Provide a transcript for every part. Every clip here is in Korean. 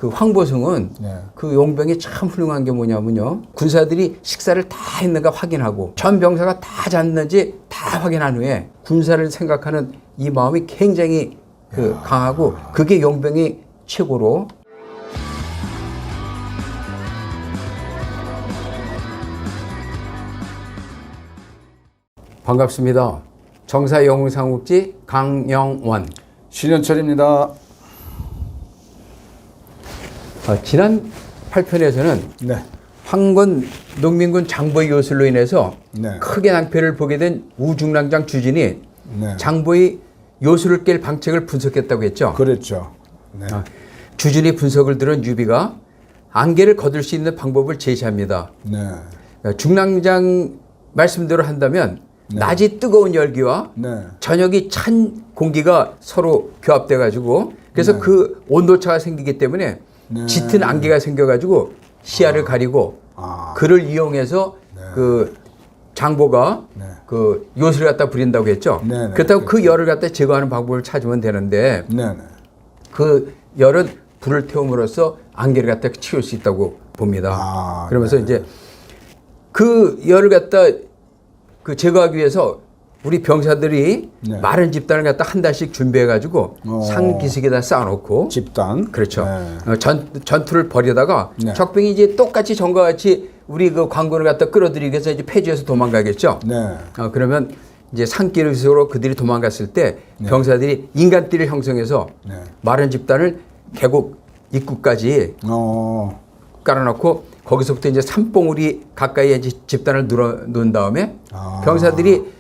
그 황보승은 네. 그 용병이 참 훌륭한 게 뭐냐면요. 군사들이 식사를 다 했는가 확인하고 전 병사가 다 잤는지 다 확인한 후에 군사를 생각하는 이 마음이 굉장히 그 강하고 그게 용병이 최고로. 반갑습니다. 정사영웅삼국지 강영원. 신현철입니다. 지난 8편에서는 네. 황건 농민군 장보의 요술로 인해서 네. 크게 낭패를 보게 된 우중랑장 주진이 네. 장보의 요술을 깰 방책을 분석했다고 했죠. 그랬죠. 네. 주진의 분석을 들은 유비가 안개를 거둘 수 있는 방법을 제시합니다. 네. 중랑장 말씀대로 한다면 네. 낮이 뜨거운 열기와 네. 저녁이 찬 공기가 서로 교합돼 가지고 그래서 네. 그 온도차가 생기기 때문에 네. 짙은 안개가 생겨 가지고 시야를 가리고 아. 그를 이용해서 네. 그 장보가 네. 그 요술을 갖다 부린다고 했죠. 네, 네. 그렇다고 그 열을 갖다 제거하는 방법을 찾으면 되는데 네. 네. 그 열은 불을 태움으로써 안개를 갖다 치울 수 있다고 봅니다. 아, 그러면서 네. 이제 그 열을 갖다 그 제거하기 위해서 우리 병사들이 네. 마른 집단을 갖다 한 달씩 준비해 가지고 상기슭에다 쌓아놓고 집단. 그렇죠. 네. 전투를 벌이다가 네. 적병이 이제 똑같이 전과 같이 우리 그 관군을 갖다 끌어들이기 위해서 이제 폐지해서 도망가겠죠. 네. 그러면 이제 산길으로 그들이 도망갔을 때 네. 병사들이 인간띠를 형성해서 네. 마른 집단을 계곡 입구까지 깔아놓고 거기서부터 이제 산봉우리 가까이에 이제 집단을 놓은 다음에 아. 병사들이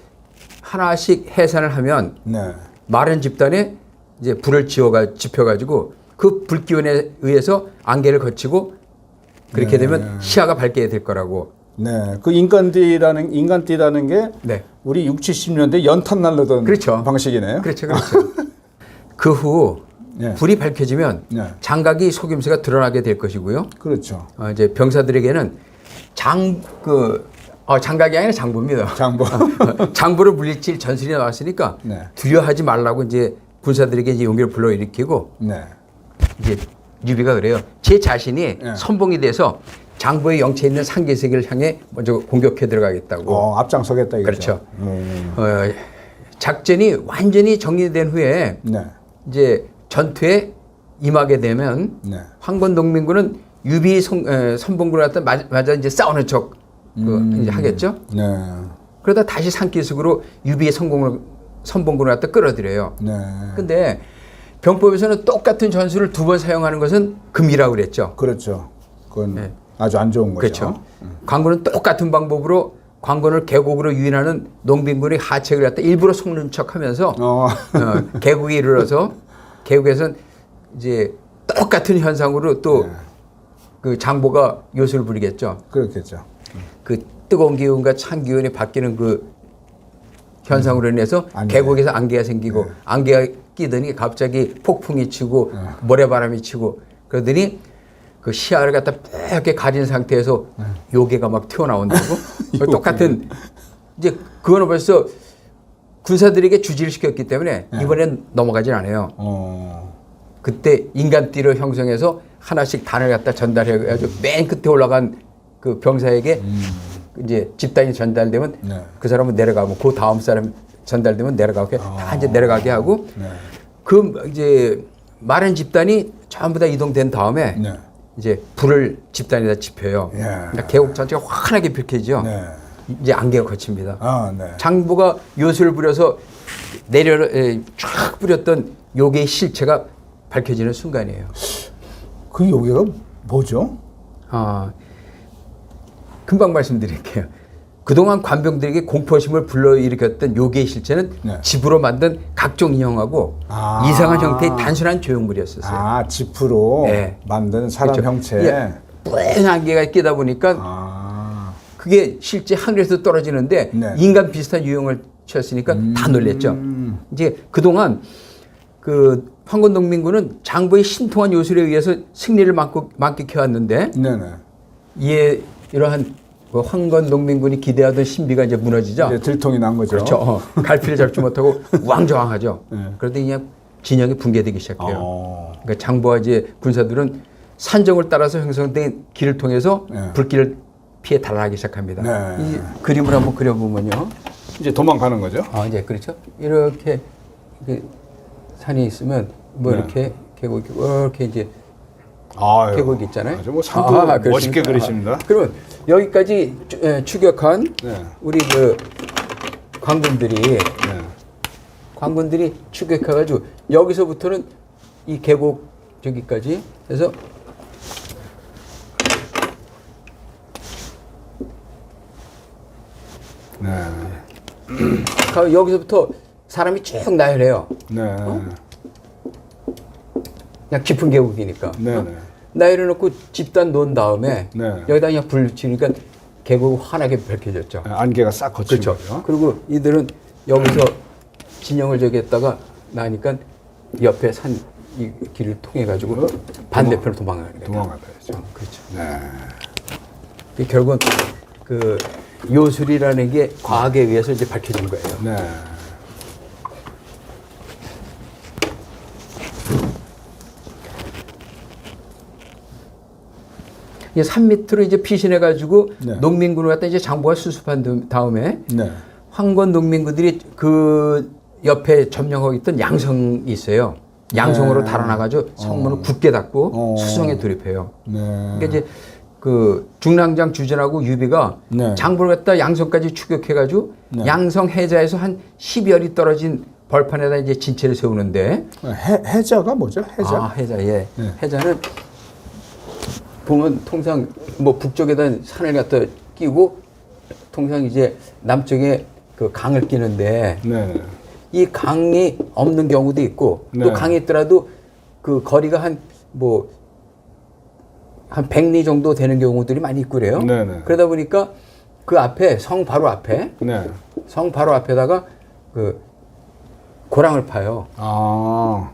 하나씩 해산을 하면 네. 마른 집단에 이제 불을 지펴가지고 그 불기운에 의해서 안개를 거치고 그렇게 네. 되면 시야가 밝게 될 거라고. 네. 그 인간띠라는 게 네. 우리 60, 70년대 연탄 날르던 그렇죠. 방식이네요. 그렇죠. 그 후 네. 불이 밝혀지면 네. 장각이 속임수가 드러나게 될 것이고요. 그렇죠. 이제 병사들에게는 장각이 아니라 장부입니다. 장보. 장부를 물리칠 전술이 나왔으니까 네. 두려워하지 말라고 이제 군사들에게 이제 용기를 불러일으키고 네. 이제 유비가 그래요. 제 자신이 네. 선봉이 돼서 장보의 영체에 있는 상계세계를 향해 먼저 공격해 들어가겠다고. 앞장서겠다 이거죠. 그렇죠. 작전이 완전히 정리된 후에 네. 이제 전투에 임하게 되면 네. 황건 농민군은 유비 선봉군을 갖다 맞아 이제 싸우는 척 이제 하겠죠. 네. 그러다 다시 산기슭으로 유비의 선봉군을 갖다 끌어들여요. 네. 근데 병법에서는 똑같은 전술을 두 번 사용하는 것은 금이라고 그랬죠. 그렇죠. 그건 네. 아주 안 좋은 거죠. 그렇죠. 관군은 똑같은 방법으로 관군을 계곡으로 유인하는 농민군의 하책을 갖다 일부러 속는 척하면서 계곡에 이르러서 계곡에서는 이제 똑같은 현상으로 또 그 장보가 요술을 부리겠죠. 그렇겠죠. 그 뜨거운 기운과 찬 기운이 바뀌는 그 현상으로 인해서 안개. 계곡에서 안개가 생기고 안개가 끼더니 갑자기 폭풍이 치고 모래바람이 치고 그러더니 그 시야를 갖다 빽하게 가린 상태에서 요괴가 막 튀어나온다고. 똑같은 이제 그거는 벌써 군사들에게 주지를 시켰기 때문에 이번엔 넘어가진 않아요. 그때 인간띠를 형성해서 하나씩 단을 갖다 전달해가지고 맨 끝에 올라간 그 병사에게 이제 집단이 전달되면 그 사람은 내려가고 그 다음 사람 전달되면 내려가게 다 이제 내려가게 하고 그 이제 마른 집단이 전부 다 이동된 다음에 이제 불을 집단에다 지펴요. 그러니까 계곡 전체가 환하게 밝혀지죠. 이제 안개가 거칩니다. 장보가 요술을 부려서 쫙 뿌렸던 요괴의 실체가 밝혀지는 순간이에요. 그 요괴가 뭐죠? 금방 말씀드릴게요. 그동안 관병들에게 공포심을 불러일으켰던 요괴의 실체는 집으로 만든 각종 인형하고 이상한 형태의 단순한 조형물이었었어요. 집으로 만든 사람 그렇죠. 형체. 뿌연 안개가 끼다 보니까 그게 실제 하늘에서 떨어지는데 인간 비슷한 유형을 취했으니까 다 놀랬죠. 이제 그동안 그 황건 농민군은 장보의 신통한 요술에 의해서 승리를 만끽해왔는데 이러한 그 황건 농민군이 기대하던 신비가 이제 무너지죠. 이제 들통이 난 거죠. 그렇죠. 갈피를 잡지 못하고 우왕좌왕하죠. 그러더니 그냥 진영이 붕괴되기 시작해요. 그러니까 장보와 이제 군사들은 산정을 따라서 형성된 길을 통해서 네. 불길을 피해 달아나기 시작합니다. 네. 이 그림을 한번 그려보면요. 이제 도망가는 거죠? 이제 그렇죠. 이렇게 산이 있으면 뭐 네. 이렇게 계곡이 이렇게 이제 아유, 계곡이 있잖아요. 아주 뭐 산도 멋있게 그렇습니까? 그리십니다. 그러면 여기까지 추격한 네. 우리 그 관군들이 네. 추격해가지고 여기서부터는 이 계곡 저기까지 해서 네. 여기서부터 사람이 쭉 나열해요. 네. 그냥 깊은 계곡이니까. 네. 네. 나열해놓고 집단 놓은 다음에 네. 여기다 그냥 불 붙이니까 계곡이 환하게 밝혀졌죠. 안개가 싹 거친 그렇죠. 거죠. 그리고 이들은 여기서 진영을 저기 했다가 나니까 옆에 산 이 길을 통해 가지고 반대편으로 도망가는 거예요. 도망가야죠. 그렇죠. 네. 결국은 그 요술이라는 게 과학에 의해서 이제 밝혀진 거예요. 네. 이제 산 밑으로 이제 피신해 가지고 네. 농민군을 갖다 이제 장부가 수습한 다음에 네. 황건 농민군들이 그 옆에 점령하고 있던 양성이 있어요. 양성으로 네. 달아나가지고 성문을 굳게 닫고 수성에 돌입해요. 네. 그러니까 이제 그 중랑장 주전하고 유비가 네. 장부를 갖다 양성까지 추격해가지고 네. 양성 해자에서 한 10여리 떨어진 벌판에다 이제 진체를 세우는데 해자가 뭐죠? 해자? 해자, 예. 네. 해자는 보면 통상 뭐 북쪽에다 산을 갖다 끼고 통상 이제 남쪽에 그 강을 끼는데 네. 이 강이 없는 경우도 있고 또 네. 강이 있더라도 그 거리가 한 100리 정도 되는 경우들이 많이 있고 그래요. 네, 네. 그러다 보니까 그 앞에 성 바로 앞에 네. 성 바로 앞에다가 그 고랑을 파요. 아.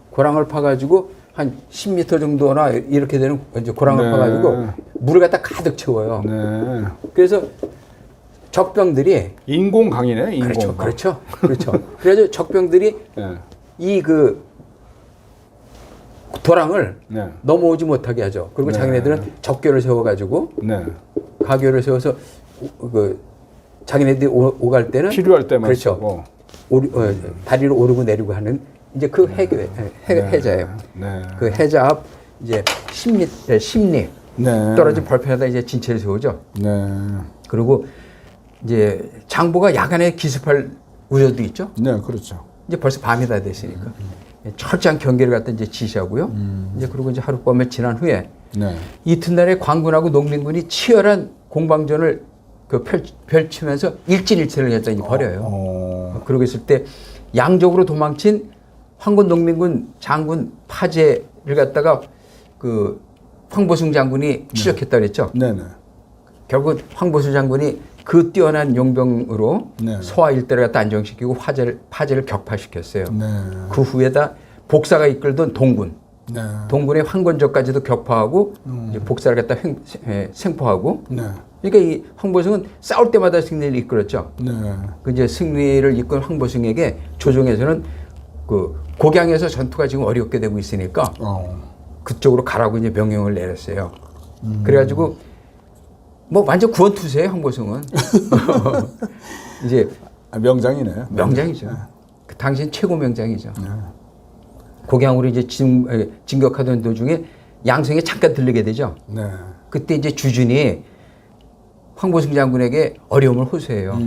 고랑을 파가지고 한 10m 정도나 이렇게 되는 이제 고랑을 네. 파가지고 물을 갖다 가득 채워요. 네. 그래서 적병들이 인공강이네, 인공강. 그렇죠. 그래서 적병들이 네. 이 그 도랑을 네. 넘어오지 못하게 하죠. 그리고 네. 자기네들은 적교를 세워가지고 네. 가교를 세워서 그 자기네들이 오갈 때는 필요할 때만 그렇죠. 쓰고. 다리를 오르고 내리고 하는 이제 그 해자예요. 네. 그 해자 앞 이제 10리 네. 떨어진 벌판에다 이제 진체를 세우죠. 네. 그리고 이제 장보가 야간에 기습할 우려도 있죠. 네, 그렇죠. 이제 벌써 밤이 다 됐으니까 철저한 경계를 갖다 이제 지시하고요. 이제 그리고 이제 하룻밤을 지난 후에 네. 이튿날에 관군하고 농민군이 치열한 공방전을 그 펼치면서 일진일퇴를 했다 이제 벌여요. 그러고 있을 때 양쪽으로 도망친 황군 농민군 장군 파제를 갖다가 그 황보숭 장군이 추적했다 그랬죠. 네네. 결국 황보숭 장군이 그 뛰어난 용병으로 네. 소화 일대를 갖다 안정시키고 파제를 격파시켰어요. 네. 그 후에다 복사가 이끌던 동군, 네. 동군의 황건적까지도 격파하고 이제 복사를 갖다 생포하고. 네. 그러니까 이 황보숭은 싸울 때마다 승리를 이끌었죠. 네. 그 이제 승리를 이끈 황보숭에게 조정에서는 그 곡양에서 전투가 지금 어렵게 되고 있으니까 그쪽으로 가라고 이제 명령을 내렸어요. 그래가지고 뭐 완전 구원투세예요, 황보숭은. 이제 명장이네요. 명장이죠. 그 당시 최고 명장이죠. 곡양으로 이제 진격하던 도중에 양성에 잠깐 들르게 되죠. 네. 그때 이제 주준이 황보숭 장군에게 어려움을 호소해요.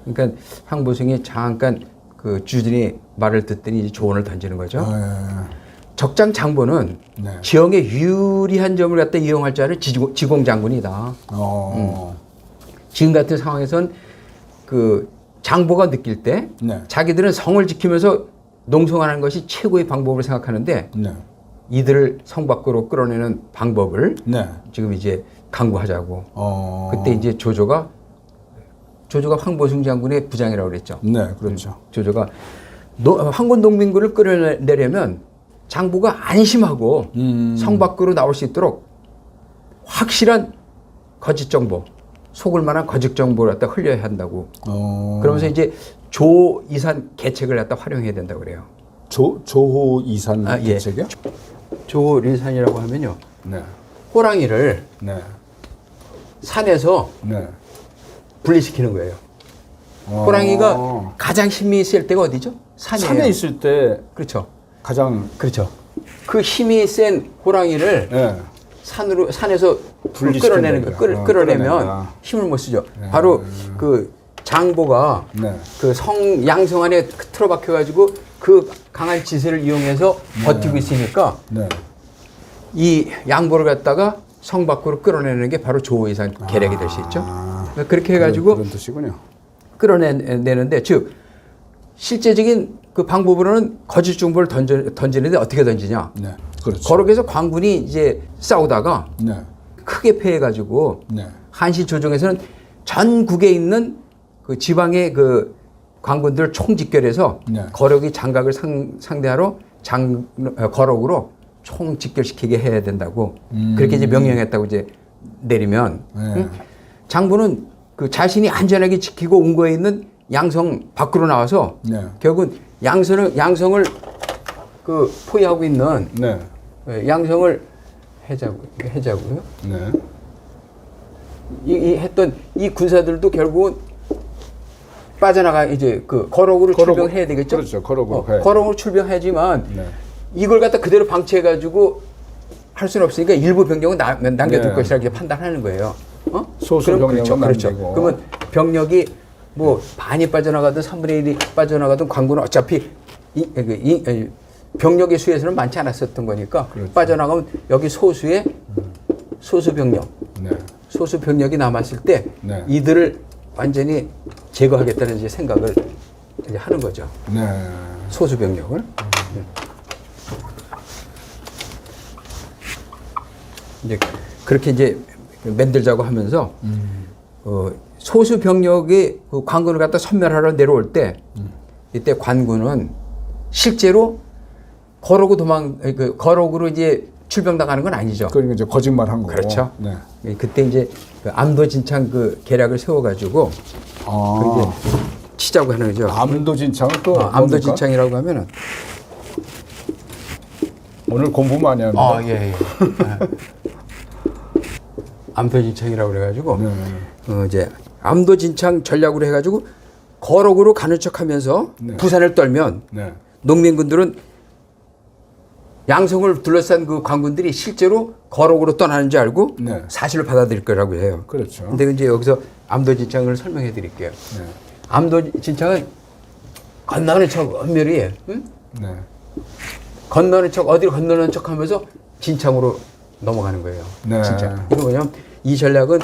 그러니까 황보숭이 잠깐 그 주준이 말을 듣더니 이제 조언을 던지는 거죠. 적장 장보는 네. 지형에 유리한 점을 갖다 이용할 줄 아는 지공 장군이다. 지금 같은 상황에선 그 장보가 느낄 때 네. 자기들은 성을 지키면서 농성하는 것이 최고의 방법을 생각하는데 네. 이들을 성 밖으로 끌어내는 방법을 네. 지금 이제 강구하자고. 그때 이제 조조가 황보숭 장군의 부장이라고 그랬죠. 네, 그렇죠. 조조가 황군 농민군을 끌어내려면 장보가 안심하고 성 밖으로 나올 수 있도록 확실한 거짓 정보, 속을 만한 거짓 정보를 갖다 흘려야 한다고. 그러면서 이제 조이산 계책을 갖다 활용해야 된다고 그래요. 조호 이산 예. 계책이요? 조리산이라고 하면요. 네. 호랑이를 네. 산에서 네. 분리시키는 거예요. 호랑이가 가장 힘이 셀 때가 어디죠? 산이에요. 산에 있을 때 그렇죠. 가장 그렇죠. 그 힘이 센 호랑이를 네. 산에서 분리시킨다 끌어내는 거, 이거야. 끌어내면 끌어낸다. 힘을 못 쓰죠. 바로 그 장보가 네. 그 양성 안에 틀어박혀 가지고 그 강한 지세를 이용해서 버티고 있으니까 네. 이 양보를 갖다가 성 밖으로 끌어내는 게 바로 조의상 계략이 될 수 있죠. 그렇게 해가지고 그런 뜻이군요. 끌어내는데 즉 실제적인 그 방법으로는 거짓 중보를 던지는데 어떻게 던지냐? 네. 그렇죠. 거룩에서 광군이 이제 싸우다가 네. 크게 패해가지고 네. 한시 조정에서는 전국에 있는 그 지방의 그 관군들 총집결해서 네. 거룩이 장각을 상대하러 거룩으로 총집결시키게 해야 된다고 그렇게 이제 명령했다고 이제 내리면 네. 장부는 그 자신이 안전하게 지키고 온 거에 있는 양성 밖으로 나와서 네. 결국은 양성을 그 포위하고 있는 네. 양성을 해자고요. 네. 했던 이 군사들도 결국은 빠져나가 이제 그 거록으로 출병해야 되겠죠. 그렇죠. 거록으로 가야 거록으로 출병하지만 네. 이걸 갖다 그대로 방치해가지고 할 수는 없으니까 일부 병력은 남겨둘 네. 것이라 이렇게 판단하는 거예요. 소수 그럼 병력은 그렇죠. 남기고. 그러면 병력이 뭐 반이 빠져나가든 3분의 1이 빠져나가든 관군은 어차피 병력의 수에서는 많지 않았었던 거니까 그렇죠. 빠져나가면 여기 소수의 소수 병력, 네. 소수 병력이 남았을 때 네. 이들을 완전히 제거하겠다는 이제 생각을 이제 하는 거죠. 네. 소수 병력을. 이제 그렇게 이제 만들자고 하면서 소수 병력이 그 관군을 갖다 섬멸하러 내려올 때 이때 관군은 실제로 거록으로 이제 출병당하는 건 아니죠. 그러니까 이제 거짓말한 거고. 그렇죠. 네. 그때 이제 그 암도진창 그 계략을 세워가지고 그 이제 치자고 하는 거죠. 암도진창은 또 암도진창이라고 하면은 오늘 공부 많이 합니다. 예. 암도진창이라고 그래가지고 네. 이제 암도진창 전략으로 해가지고 거록으로 가는 척하면서 네. 부산을 떨면 네. 농민군들은 양성을 둘러싼 그 관군들이 실제로 거록으로 떠나는 줄 알고 네. 사실을 받아들일 거라고 해요. 그렇죠. 근데 이제 여기서 암도진창을 설명해 드릴게요. 네. 암도진창은 건너는 척 엄밀히 응? 네. 건너는 척 어디로 건너는 척 하면서 진창으로 넘어가는 거예요. 네. 진짜. 이거 뭐냐면 이 전략은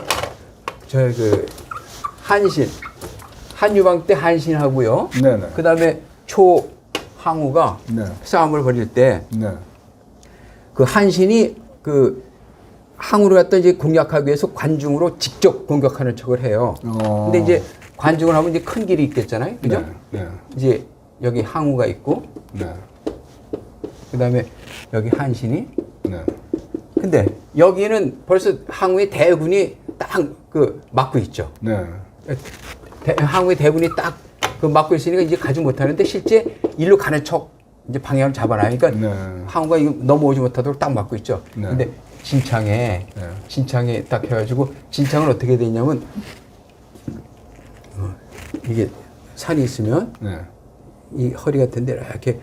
저희 그 한유방 때 한신하고요. 네네. 그 다음에 초항우가 네. 싸움을 벌일 때 네. 그 한신이 그 항우를 갖다 이제 공략하기 위해서 관중으로 직접 공격하는 척을 해요. 근데 이제 관중을 하면 이제 큰 길이 있겠잖아요. 그죠? 네. 네. 이제 여기 항우가 있고 네. 그 다음에 여기 한신이 네. 근데 여기는 벌써 항우의 대군이 딱 그 막고 있죠. 네. 항우의 대군이 딱 그 막고 있으니까 이제 가지 못하는데 실제 일로 가는 척 이제 방향을 잡아놔니까 네. 항우가 이거 넘어오지 못하도록 딱 막고 있죠. 네. 근데 진창에 딱 해가지고 진창은 어떻게 되냐면 이게 산이 있으면 네. 이 허리 같은 데 이렇게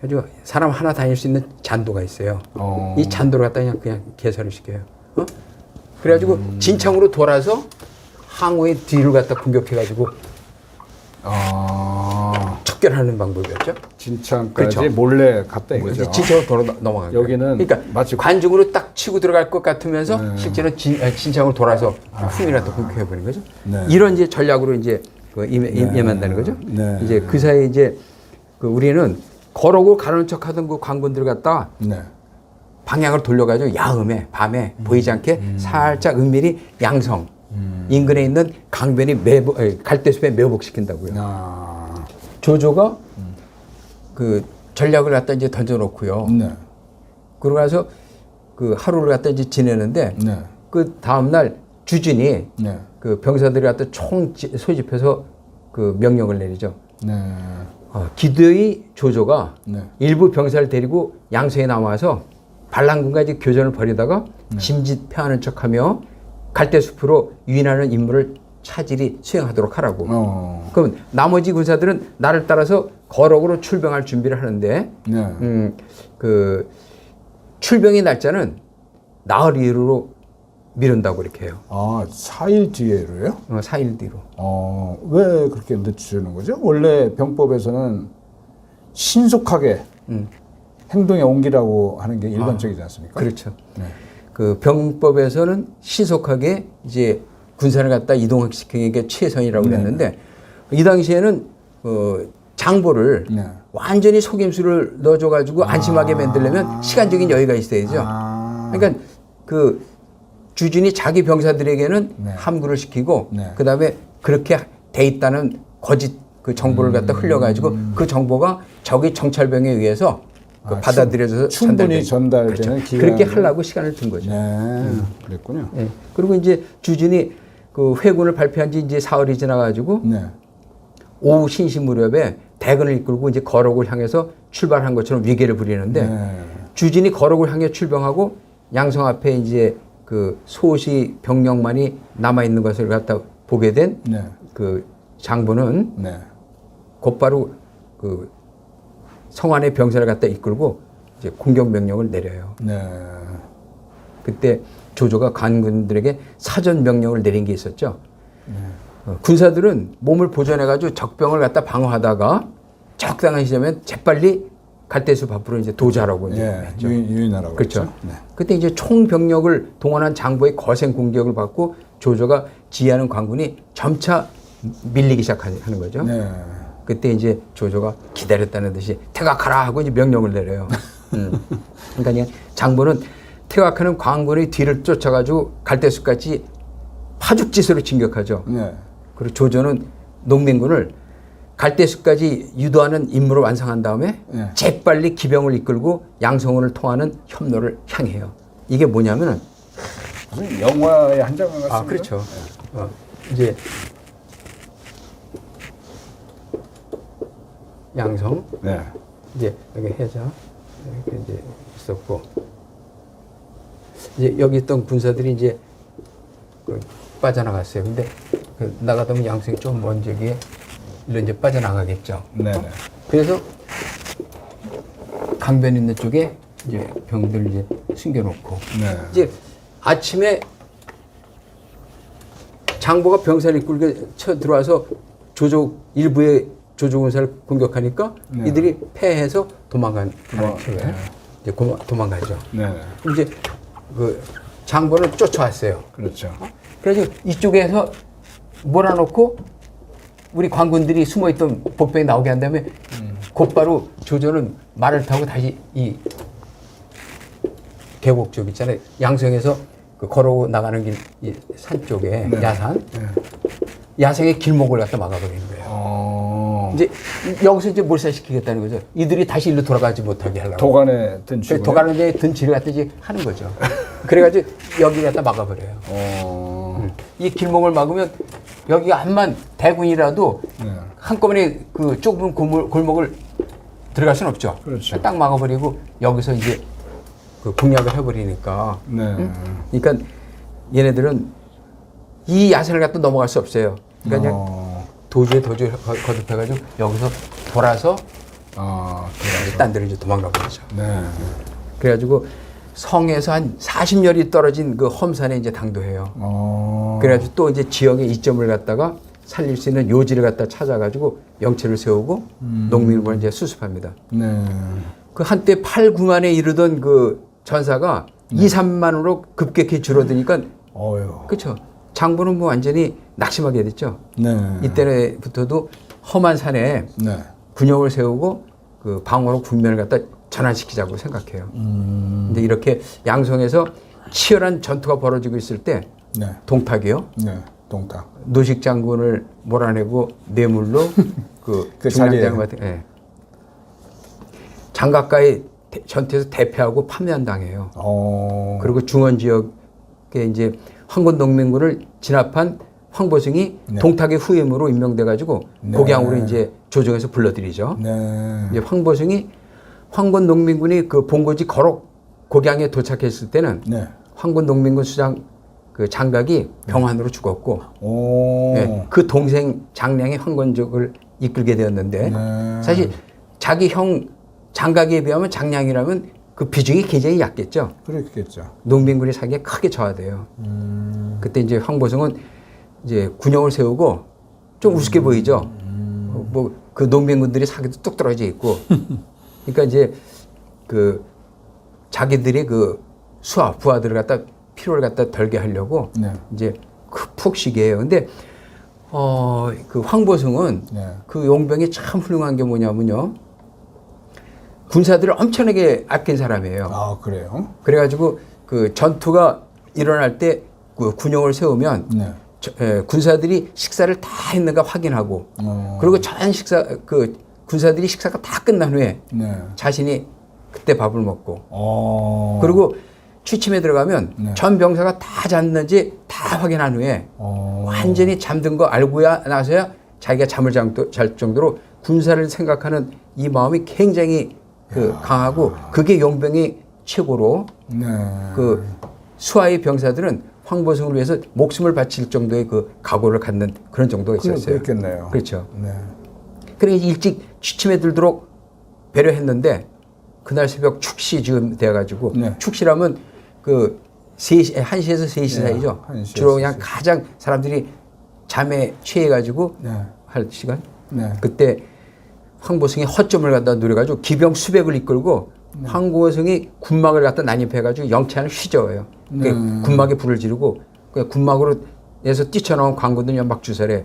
아주 사람 하나 다닐 수 있는 잔도가 있어요. 이 잔도를 갖다 그냥 개설을 시켜요. 그래가지고 진창으로 돌아서 항우의 뒤를 갖다 공격해가지고 척결하는 방법이었죠. 진창까지 그렇죠. 몰래 갔다 이거죠. 진창으로 돌아 넘어간 거예요. 여기는 그러니까 마치 관중으로 딱 치고 들어갈 것 같으면서 실제로 진창으로 돌아서 흠이라도 공격해버린 거죠. 네. 이런 이제 전략으로 이제 임한다는 거죠. 네. 이제 그 사이에 이제 그 우리는 거록으로 가는 척하던 그 관군들 갖다 네. 방향을 돌려가지고 야음에 밤에 보이지 않게 살짝 은밀히 양성 인근에 있는 강변이 갈대숲에 매복시킨다고요. 조조가 그 전략을 갖다 이제 던져놓고요. 네. 그러고 나서 그 하루를 갖다 이제 지내는데 네. 그 다음날 주진이 네. 그 병사들이 갖다 총 소집해서 그 명령을 내리죠. 네. 기드의 조조가 네. 일부 병사를 데리고 양성에 남아서 반란군과 이제 교전을 벌이다가 짐짓패하는 척하며 갈대숲으로 유인하는 임무를 차질이 수행하도록 하라고. 그럼 나머지 군사들은 나를 따라서 거럭으로 출병할 준비를 하는데 그 출병의 날짜는 나흘 이후로 미룬다고 이렇게 해요. 아, 4일 뒤에로요? 4일 뒤로. 왜 그렇게 늦추는 거죠? 원래 병법에서는 신속하게 행동에 옮기라고 하는 게 일반적이지 않습니까? 그렇죠. 네. 그 병법에서는 신속하게 이제 군사를 갖다 이동시키는 게 최선이라고 그랬는데 이 당시에는 장보를 완전히 속임수를 넣어줘가지고 안심하게 만들려면 시간적인 여유가 있어야죠. 그러니까 그 주진이 자기 병사들에게는 함구를 시키고 그 다음에 그렇게 돼 있다는 거짓 그 정보를 갖다 흘려가지고 그 정보가 적의 정찰병에 의해서 받아들여져서 충분히 전달되는 그렇죠. 기간 그렇게 하려고 시간을 준 거죠. 그랬군요. 네. 그리고 이제 주진이 그 회군을 발표한 지 이제 사흘이 지나가지고 오후 신시 무렵에 대군을 이끌고 이제 거럭을 향해서 출발한 것처럼 위계를 부리는데 주진이 거럭을 향해 출병하고 양성 앞에 이제 그 소시 병력만이 남아 있는 것을 갖다 보게 된 그 장군은 곧바로 그 성안의 병사를 갖다 이끌고 이제 공격 명령을 내려요. 그때 조조가 관군들에게 사전 명령을 내린 게 있었죠. 군사들은 몸을 보존해가지고 적병을 갖다 방어하다가 적당한 시점에 재빨리 갈대숲 앞으로 이제 도주하라고 이제 했죠. 유인하라고 그렇죠. 했죠. 그때 이제 총병력을 동원한 장보의 거센 공격을 받고 조조가 지휘하는 관군이 점차 밀리기 시작하는 거죠. 그때 이제 조조가 기다렸다는 듯이 퇴각하라 하고 이제 명령을 내려요. 그러니까 장보는 퇴각하는 관군의 뒤를 쫓아가지고 갈대숲까지 파죽지세로 진격하죠. 그리고 조조는 농민군을 갈대숲까지 유도하는 임무를 완성한 다음에 재빨리 기병을 이끌고 양성원을 통하는 협로를 향해요. 이게 뭐냐면은 무슨 영화의 한 장면 같습니다. 그렇죠. 이제 양성, 이제 여기 해자 이렇게 이제 있었고, 이제 여기 있던 군사들이 이제 빠져나갔어요. 근데 나가다 보면 양성이 좀 먼 저기에 일로 이제 빠져나가겠죠. 그래서 강변 있는 쪽에 이제 병들 이제 숨겨놓고 이제 아침에 장보가 병사를 이끌고 쳐 들어와서 조조 일부의 조조 군사를 공격하니까 이들이 패해서 도망가는 척에 이제 도망가죠. 이제 그 장보는 쫓아왔어요. 그렇죠. 그래서 이쪽에서 몰아놓고 우리 관군들이 숨어있던 복병이 나오게 한 다음에 곧바로 조조는 말을 타고 다시 이 계곡 쪽 있잖아요. 양성에서 그 걸어 나가는 길, 이 산 쪽에 야산, 야생의 길목을 갖다 막아버리는 거예요. 이제 여기서 이제 몰살시키겠다는 거죠. 이들이 다시 일로 돌아가지 못하게 하려고. 도간에 든 쥐. 도간에 든 쥐를 갖다 이제 하는 거죠. 그래가지고 여기 갖다 막아버려요. 이 길목을 막으면 여기가 암만 대군이라도 한꺼번에 그 좁은 골목을 들어갈 수는 없죠. 그렇죠. 딱 막아버리고 여기서 이제 그 공략을 해버리니까. 그러니까 얘네들은 이 야생을 갖다 넘어갈 수 없어요. 그러니까 그냥 도주에 거듭해가지고 여기서 돌아서 딴 데로 이제 도망가 버리죠. 그래가지고 성에서 한 40열이 떨어진 그 험산에 이제 당도해요. 그래가지고 또 이제 지역의 이점을 갖다가 살릴 수 있는 요지를 갖다 찾아가지고 영체를 세우고 농민을 이제 수습합니다. 그 한때 8, 9만에 이르던 그 전사가 2, 3만으로 급격히 줄어드니까 그렇죠. 장보는 뭐 완전히 낙심하게 됐죠. 이때부터도 험한 산에 군영을 세우고 그 방어로 국면을 갖다 전환시키자고 생각해요. 근데 이렇게 양성에서 치열한 전투가 벌어지고 있을 때 동탁이요. 동탁. 노식 장군을 몰아내고 뇌물로 그 중량장한테 장갑가의 전투에서 대패하고 판매한 당해요. 그리고 중원 지역에 이제 황군 농민군을 진압한 황보승이 동탁의 후임으로 임명돼가지고 복양으로 이제 조정해서 불러들이죠. 이제 황보승이 황군 농민군이 그 본거지 거럭 곡양에 도착했을 때는 네. 황군 농민군 수장 그 장각이 병환으로 죽었고 오. 예, 그 동생 장량이 황건족을 이끌게 되었는데 네. 사실 자기 형 장각에 비하면 장량이라면 그 비중이 굉장히 약겠죠. 그렇겠죠. 농민군이 사기에 크게 저하돼요. 그때 이제 황보승은 이제 군용을 세우고 좀 우습게 보이죠. 뭐 그 농민군들이 사기도 뚝 떨어져 있고. 그러니까 이제 그 자기들이 그 수하 부하들을 갖다 피로를 갖다 덜게 하려고 네. 이제 푹 쉬게 해요. 근데 그 황보승은 네. 그 용병이 참 훌륭한 게 뭐냐면요. 군사들을 엄청나게 아낀 사람이에요. 아, 그래요? 그래가지고 그 전투가 일어날 때 그 군용을 세우면 네. 군사들이 식사를 다 했는가 확인하고 그리고 전 식사 그 군사들이 식사가 다 끝난 후에 네. 자신이 그때 밥을 먹고 어. 그리고 취침에 들어가면 네. 전 병사가 다 잤는지 다 확인한 후에 완전히 잠든 거 알고야 나서야 자기가 잠을 잘 정도로 군사를 생각하는 이 마음이 굉장히 그 강하고 그게 용병이 최고로 네. 그 수하의 병사들은 황보승을 위해서 목숨을 바칠 정도의 그 각오를 갖는 그런 정도가 있었어요. 그렇겠네요. 그렇죠. 네. 그래 일찍 취침에 들도록 배려했는데 그날 새벽 축시쯤 돼가지고 네. 축시라면 그 3시, 1시에서 3시 사이죠. 1시에서 주로 그냥 가장 사람들이 잠에 취해가지고 네. 할 시간. 네. 그때 황보승이 허점을 갖다 누려가지고 기병 수백을 이끌고 황보승이 군막을 갖다 난입해가지고 영찬을 휘저어요. 군막에 불을 지르고 군막으로 에서 뛰쳐나온 관군들 연막 주설해.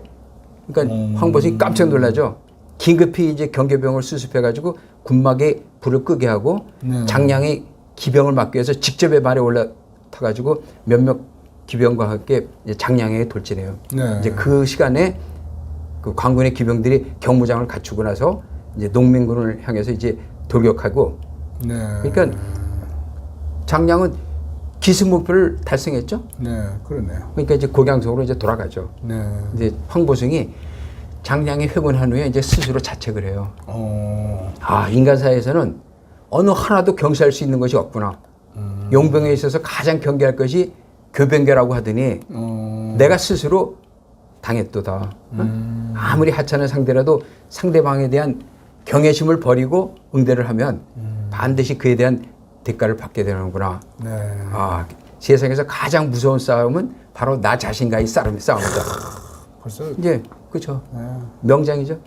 그러니까 황보승이 깜짝 놀라죠. 긴급히 이제 경계병을 수습해가지고 군막에 불을 끄게 하고 장량이 기병을 막기 위해서 직접 말에 올라타가지고 몇몇 기병과 함께 이제 장량에 돌진해요. 네. 이제 그 시간에 그 관군의 기병들이 경무장을 갖추고 나서 이제 농민군을 향해서 이제 돌격하고 네. 그러니까 장량은 기습 목표를 달성했죠. 네, 그러네요. 그러니까 이제 곡양성으로 이제 돌아가죠. 네. 이제 황보승이 장량이 회군한 후에 이제 스스로 자책을 해요. 아, 인간사에서는 어느 하나도 경시할 수 있는 것이 없구나. 용병에 있어서 가장 경계할 것이 교병계라고 하더니 내가 스스로 당했도다. 아무리 하찮은 상대라도 상대방에 대한 경외심을 버리고 응대를 하면 반드시 그에 대한 대가를 받게 되는구나. 네. 아, 세상에서 가장 무서운 싸움은 바로 나 자신과의 싸움이다. 벌써 이제 그렇죠. 네. 명장이죠.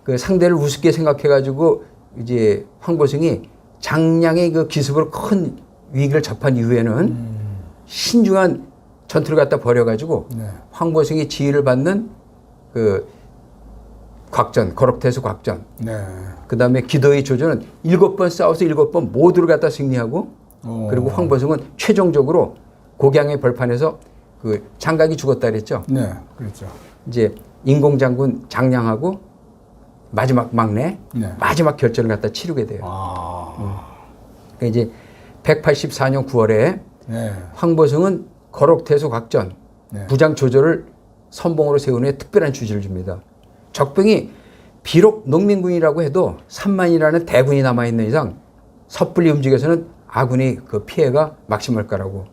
그 상대를 우습게 생각해가지고 이제 황보승이 장량의 그 기습으로 큰 위기를 접한 이후에는 신중한 전투를 갖다 벌여가지고 네. 황보승이 지휘를 받는 그 곽전, 거럭태수 곽전. 네. 그 다음에 기도의 조조는 7번 싸워서 7번 모두를 갖다 승리하고 그리고 황보승은 최종적으로 곡양의 벌판에서 그 장각이 죽었다 그랬죠. 네, 그렇죠. 이제 인공장군 장량하고 마지막 막내 네. 마지막 결전을 갖다 치르게 돼요. 그러니까 이제 184년 9월에 네. 황보승은 거럭태수 곽전 네. 부장 조조를 선봉으로 세운 후에 특별한 주지를 줍니다. 적병이 비록 농민군이라고 해도 3만이라는 대군이 남아있는 이상 섣불리 움직여서는 아군이 그 피해가 막심할 거라고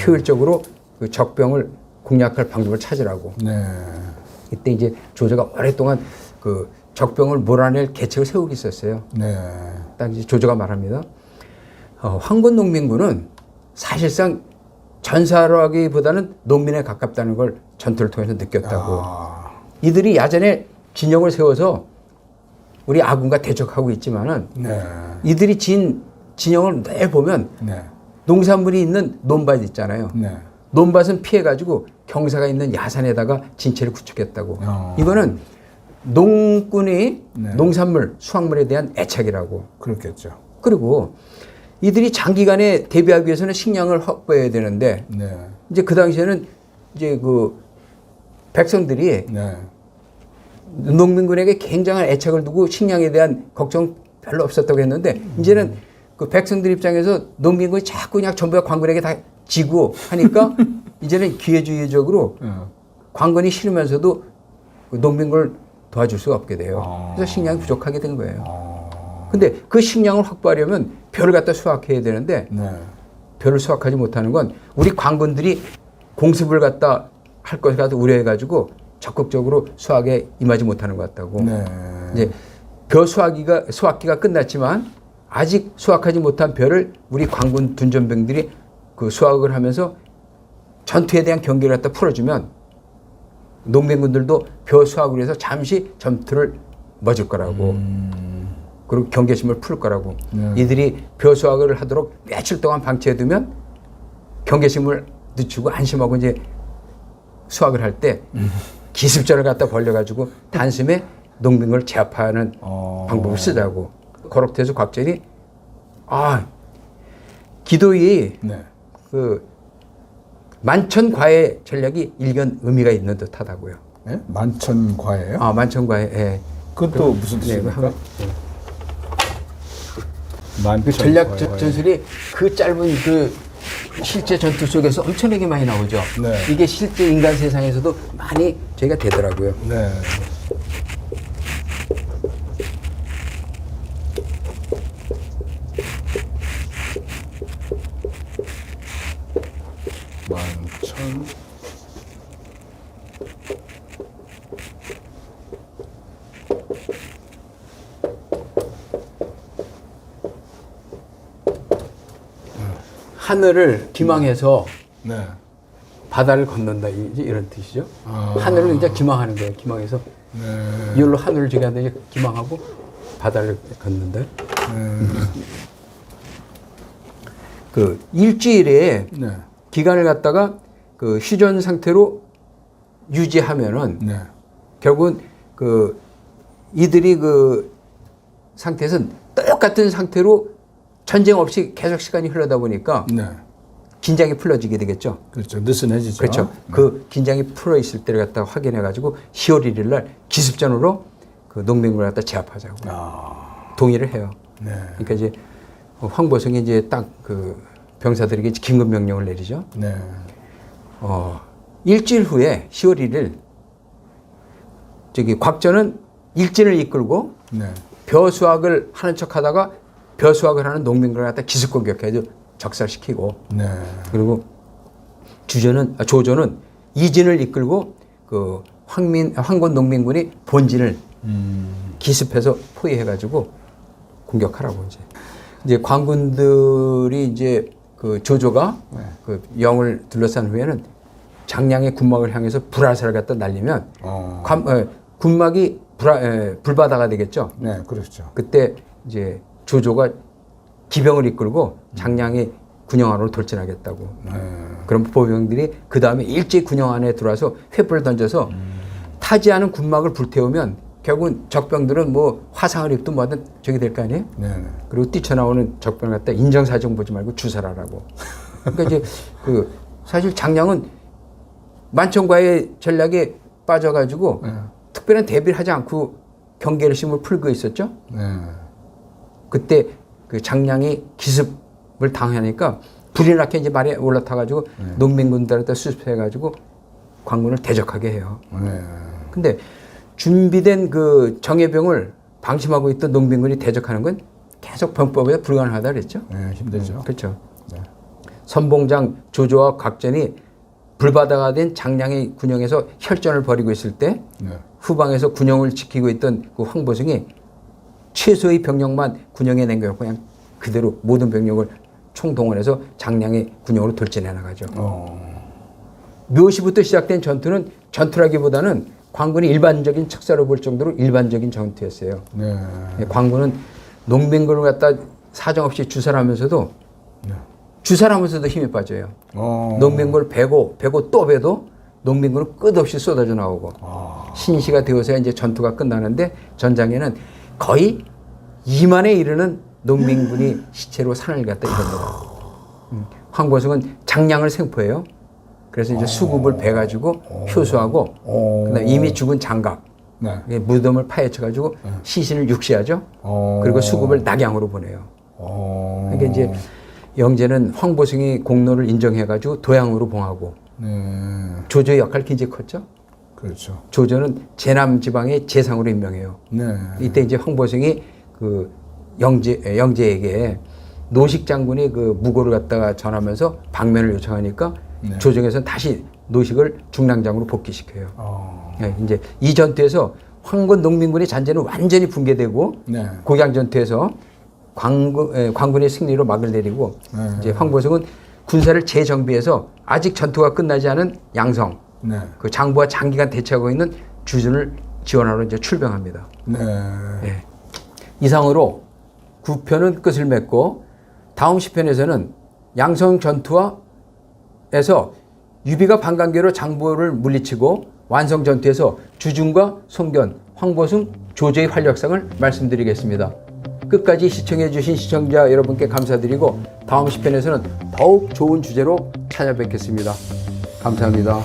효율적으로 그 적병을 공략할 방법을 찾으라고. 네. 이때 이제 조조가 오랫동안 그 적병을 몰아낼 계책을 세우고 있었어요. 네. 딱 이제 조조가 말합니다. 황군 농민군은 사실상 전사로 하기보다는 농민에 가깝다는 걸 전투를 통해서 느꼈다고. 이들이 야전에 진영을 세워서 우리 아군과 대적하고 있지만은 네. 이들이 진 진영을 늘 보면 네. 농산물이 있는 논밭 있잖아요. 네. 논밭은 피해가지고 경사가 있는 야산에다가 진체를 구축했다고. 이거는 농군이 네. 농산물, 수확물에 대한 애착이라고. 그렇겠죠. 그리고 이들이 장기간에 대비하기 위해서는 식량을 확보해야 되는데 네. 이제 그 당시에는 이제 그 백성들이 네. 농민군에게 굉장한 애착을 두고 식량에 대한 걱정 별로 없었다고 했는데 이제는 그 백성들 입장에서 농민군이 자꾸 그냥 전부 다 관군에게 다 지고 하니까 이제는 기회주의적으로 관군이 싫으면서도 그 농민군을 도와줄 수가 없게 돼요. 그래서 식량이 부족하게 된 거예요. 근데 그 식량을 확보하려면 벼를 갖다 수확해야 되는데 네. 별을 수확하지 못하는 건 우리 관군들이 공습을 갖다 할 것을 갖다 우려해가지고 적극적으로 수확에 임하지 못하는 것 같다고. 네. 이제 벼 수확기가 끝났지만 아직 수확하지 못한 벼를 우리 관군 둔전병들이 그 수확을 하면서 전투에 대한 경계를 갖다 풀어주면 농민군들도 벼 수확을 위해서 잠시 전투를 멎을 거라고. 그리고 경계심을 풀 거라고. 이들이 벼 수확을 하도록 며칠 동안 방치해두면 경계심을 늦추고 안심하고 이제 수확을 할 때 기습전을 갖다 벌려가지고 단숨에 농민을 제압하는 방법을 쓰자고. 거록태수 곽전이 기도의 네. 그 만천과의 전략이 일견 의미가 있는 듯하다고요. 네? 만천과예요? 만천과의. 예. 그것도 무슨 뜻입니까? 그 전략 전술이 그 짧은 그 실제 전투 속에서 엄청나게 많이 나오죠. 네. 이게 실제 인간 세상에서도 많이 저희가 되더라고요. 네. 만천. 하늘을 기망해서 네. 바다를 건넌다 이런 뜻이죠. 하늘을 이제 기망하는 거예요. 기망해서 네. 이걸로 하늘을 저기 하는데 기망하고 바다를 걷는다. 그 일주일에 네. 기간을 갖다가 그 휴전 상태로 유지하면은 네. 결국은 그 이들이 그 상태에서 똑같은 상태로 전쟁 없이 계속 시간이 흘러다 보니까 네. 긴장이 풀어지게 되겠죠. 그렇죠. 느슨해지죠. 그렇죠. 그 긴장이 풀어 있을 때를 갖다가 확인해 가지고 10월 1일 날 기습전으로 그 농민군을 갖다 제압하자고 동의를 해요. 네. 그러니까 이제 황보성이 이제 딱 그 병사들에게 긴급 명령을 내리죠. 네. 일주일 후에 10월 1일 저기 곽전은 일진을 이끌고 네. 벼 수확을 하는 척하다가 벼 수확을 하는 농민군을 갖다 기습 공격해서 적살시키고 네. 그리고 조조는 이진을 이끌고 그 황군 농민군이 본진을 기습해서 포위해가지고 공격하라고 이제 관군들이 이제 그 조조가 그 영을 둘러싼 후에는 장량의 군막을 향해서 불화살을 갖다 날리면 군막이 불바다가 되겠죠. 네, 그렇죠. 그때 이제 조조가 기병을 이끌고 장량의 군영 안으로 돌진하겠다고. 그럼 보병들이 그 다음에 일제히 군영 안에 들어와서 횃불을 던져서 타지 않은 군막을 불태우면 결국은 적병들은 뭐 화상을 입든 뭐든 저기 될 거 아니에요? 네. 그리고 뛰쳐나오는 적병을 갖다 인정사정 보지 말고 주사라라고. 그러니까 이제 그 사실 장량은 만천과의 전략에 빠져가지고 특별한 대비를 하지 않고 경계심을 풀고 있었죠. 네. 그때 그 장량이 기습을 당하니까 불이 나게 이제 말에 올라타가지고 농민군들한테 수습해가지고 관군을 대적하게 해요. 네. 근데 준비된 그 정예병을 방심하고 있던 농민군이 대적하는 건 계속 병법에 불가능하다 그랬죠. 네, 힘들죠. 그렇죠. 네. 선봉장 조조와 곽전이 불바다가 된 장량의 군영에서 혈전을 벌이고 있을 때 후방에서 군영을 지키고 있던 그 황보승이 최소의 병력만 군영에 남겨놓고 그냥 그대로 모든 병력을 총동원해서 장량의 군영으로 돌진해 나가죠. 묘시부터 시작된 전투는 전투라기보다는 관군이 일반적인 척사로 볼 정도로 일반적인 전투였어요. 네. 관군은 농민군을 갖다 사정없이 주살하면서도 주살하면서도 힘이 빠져요. 농민군을 베고 또 베도 농민군은 끝없이 쏟아져 나오고 신시가 되어서야 이제 전투가 끝나는데 전장에는 거의 2만에 이르는 농민군이 시체로 산을 갖다 이릅니다. 황보승은 장량을 생포해요. 그래서 이제 수급을 베가지고 효수하고 그다음에 이미 죽은 장갑 무덤을 파헤쳐가지고 시신을 육시하죠. 그리고 수급을 낙양으로 보내요. 그러니까 이제 영제는 황보승이 공로를 인정해가지고 도양으로 봉하고 조조의 역할이 굉장히 컸죠. 그렇죠. 조조는 제남 지방의 재상으로 임명해요. 네. 이때 이제 황보승이 그 영제에게 노식 장군이 그 무고를 갖다가 전하면서 방면을 요청하니까 네. 조정에서는 다시 노식을 중랑장으로 복귀시켜요. 예, 이제 이 전투에서 황건 농민군의 잔재는 완전히 붕괴되고 네. 곡양 전투에서 광군의 승리로 막을 내리고 네. 이제 황보석은 군사를 재정비해서 아직 전투가 끝나지 않은 양성, 네. 그 장부와 장기간 대치하고 있는 주준을 지원하러 이제 출병합니다. 네. 예. 이상으로 9편은 끝을 맺고 다음 10편에서는 양성 전투에서 유비가 반관계로 장보를 물리치고 완성 전투에서 주준과 송견, 황보승, 조조의 활약상을 말씀드리겠습니다. 끝까지 시청해 주신 시청자 여러분께 감사드리고 다음 10편에서는 더욱 좋은 주제로 찾아뵙겠습니다. 감사합니다.